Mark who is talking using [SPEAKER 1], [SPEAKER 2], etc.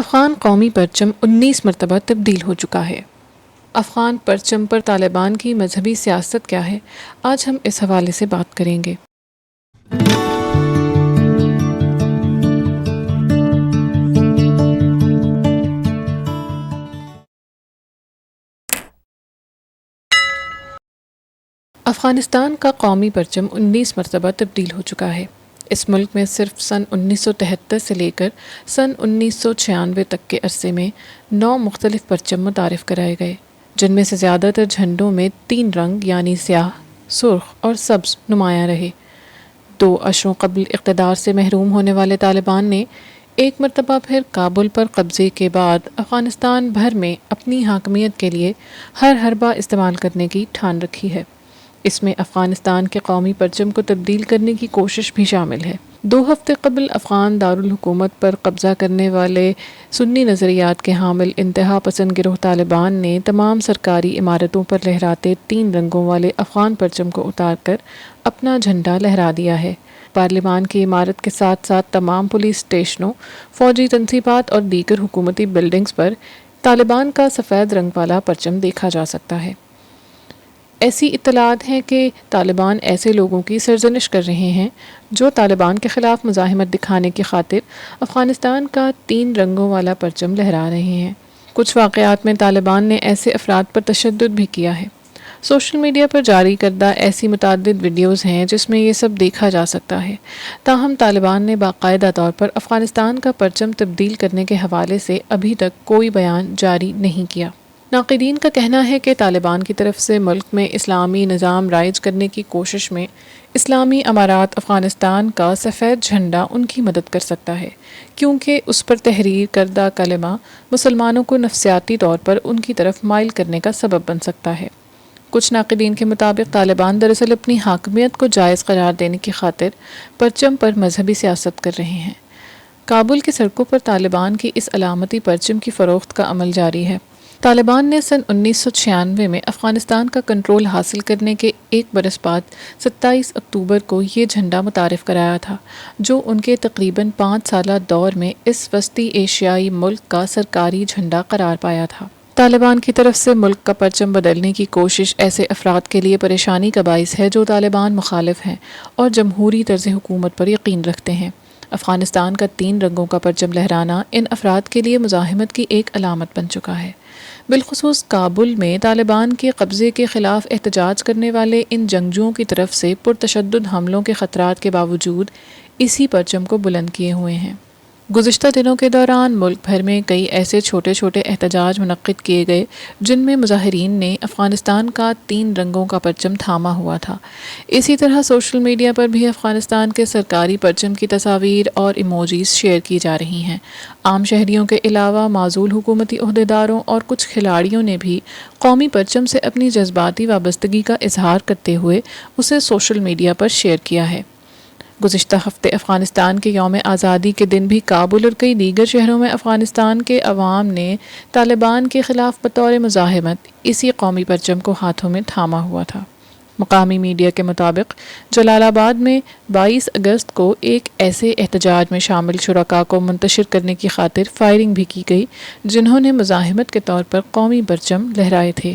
[SPEAKER 1] افغان قومی پرچم 19 مرتبہ تبدیل ہو چکا ہے۔ افغان پرچم پر طالبان کی مذہبی سیاست کیا ہے؟ آج ہم اس حوالے سے بات کریں گے۔ افغانستان کا قومی پرچم 19 مرتبہ تبدیل ہو چکا ہے۔ اس ملک میں صرف سن 1973 سے لے کر سن 1996 تک کے عرصے میں 9 مختلف پرچم متعارف کرائے گئے، جن میں سے زیادہ تر جھنڈوں میں 3 رنگ یعنی سیاہ، سرخ اور سبز نمایاں رہے۔ 2 عشروں قبل اقتدار سے محروم ہونے والے طالبان نے ایک مرتبہ پھر کابل پر قبضے کے بعد افغانستان بھر میں اپنی حاکمیت کے لیے ہر حربہ استعمال کرنے کی ٹھان رکھی ہے۔ اس میں افغانستان کے قومی پرچم کو تبدیل کرنے کی کوشش بھی شامل ہے۔ 2 ہفتے قبل افغان دارالحکومت پر قبضہ کرنے والے سنی نظریات کے حامل انتہا پسند گروہ طالبان نے تمام سرکاری عمارتوں پر لہراتے 3 رنگوں والے افغان پرچم کو اتار کر اپنا جھنڈا لہرا دیا ہے۔ پارلیمان کی عمارت کے ساتھ ساتھ تمام پولیس اسٹیشنوں، فوجی تنصیبات اور دیگر حکومتی بلڈنگز پر طالبان کا سفید رنگ والا پرچم دیکھا جا سکتا ہے۔ ایسی اطلاعات ہیں کہ طالبان ایسے لوگوں کی سرزنش کر رہے ہیں جو طالبان کے خلاف مزاحمت دکھانے کی خاطر افغانستان کا 3 رنگوں والا پرچم لہرا رہے ہیں۔ کچھ واقعات میں طالبان نے ایسے افراد پر تشدد بھی کیا ہے۔ سوشل میڈیا پر جاری کردہ ایسی متعدد ویڈیوز ہیں جس میں یہ سب دیکھا جا سکتا ہے۔ تاہم طالبان نے باقاعدہ طور پر افغانستان کا پرچم تبدیل کرنے کے حوالے سے ابھی تک کوئی بیان جاری نہیں کیا۔ ناقدین کا کہنا ہے کہ طالبان کی طرف سے ملک میں اسلامی نظام رائج کرنے کی کوشش میں اسلامی امارات افغانستان کا سفید جھنڈا ان کی مدد کر سکتا ہے، کیونکہ اس پر تحریر کردہ کلمہ مسلمانوں کو نفسیاتی طور پر ان کی طرف مائل کرنے کا سبب بن سکتا ہے۔ کچھ ناقدین کے مطابق طالبان دراصل اپنی حاکمیت کو جائز قرار دینے کی خاطر پرچم پر مذہبی سیاست کر رہے ہیں۔ کابل کی سڑکوں پر طالبان کی اس علامتی پرچم کی فروخت کا عمل جاری ہے۔ طالبان نے سن 1996 میں افغانستان کا کنٹرول حاصل کرنے کے 1 برس بعد 27 اکتوبر کو یہ جھنڈا متعارف کرایا تھا، جو ان کے تقریباً 5 سالہ دور میں اس وسطی ایشیائی ملک کا سرکاری جھنڈا قرار پایا تھا۔ طالبان کی طرف سے ملک کا پرچم بدلنے کی کوشش ایسے افراد کے لیے پریشانی کا باعث ہے جو طالبان مخالف ہیں اور جمہوری طرز حکومت پر یقین رکھتے ہیں۔ افغانستان کا 3 رنگوں کا پرچم لہرانا ان افراد کے لیے مزاحمت کی ایک علامت بن چکا ہے۔ بالخصوص کابل میں طالبان کے قبضے کے خلاف احتجاج کرنے والے ان جنگجوؤں کی طرف سے پرتشدد حملوں کے خطرات کے باوجود اسی پرچم کو بلند کیے ہوئے ہیں۔ گزشتہ دنوں کے دوران ملک بھر میں کئی ایسے چھوٹے چھوٹے احتجاج منعقد کیے گئے جن میں مظاہرین نے افغانستان کا 3 رنگوں کا پرچم تھاما ہوا تھا۔ اسی طرح سوشل میڈیا پر بھی افغانستان کے سرکاری پرچم کی تصاویر اور ایموجیز شیئر کی جا رہی ہیں۔ عام شہریوں کے علاوہ معزول حکومتی عہدیداروں اور کچھ کھلاڑیوں نے بھی قومی پرچم سے اپنی جذباتی وابستگی کا اظہار کرتے ہوئے اسے سوشل میڈیا پر شیئر کیا ہے۔ گزشتہ ہفتے افغانستان کے یوم آزادی کے دن بھی کابل اور کئی دیگر شہروں میں افغانستان کے عوام نے طالبان کے خلاف بطور مزاحمت اسی قومی پرچم کو ہاتھوں میں تھاما ہوا تھا۔ مقامی میڈیا کے مطابق جلال آباد میں 22 اگست کو ایک ایسے احتجاج میں شامل شرکاء کو منتشر کرنے کی خاطر فائرنگ بھی کی گئی جنہوں نے مزاحمت کے طور پر قومی پرچم لہرائے تھے۔